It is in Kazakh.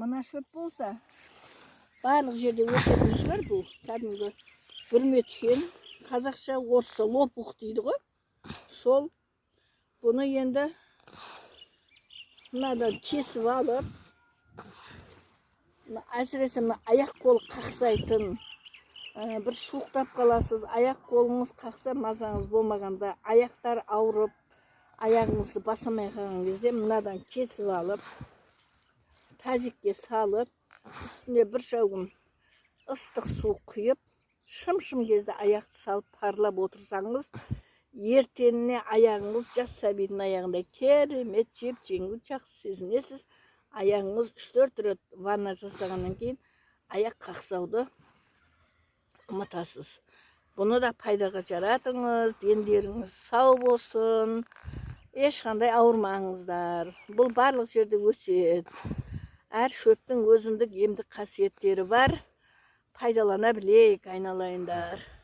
Мына шөп болса, барлық жерде өсетін шығар бұл. Кәдімгі бүрметкен, қазақша, орысша лопух дейді ғой. Сол. Бұны енді мынадан кесіп алып, әсіресе мына аяқ қолы қақсайтын, бір суықтап қаласыз, аяқ қолыңыз қақса, мазаңыз болмағанда, аяқтар ауырып, аяғыңызды басамай қалған кезде мынадан кесіп алып, тәжікке салып, үстіне бір шәугім ыстық су құйып, шым-шым кезде аяқты салып парлап отырсаңыз, ертеңіне аяғыңыз жас сәбидің аяғындай керемет жеп-жеңіл жақсы сезінесіз. Аяғыңыз 3-4 рет ванна жасағаннан кейін аяқ қақсауды ұмытасыз. Бұны да пайдаға жаратыңыз, дендеріңіз сау болсын, ешқандай ауырмаңыздар. Бұл барлық жерде өседі. Әр шөптің өзіндік емдік қасиеттері бар. Пайдалана білейік, айналайындар.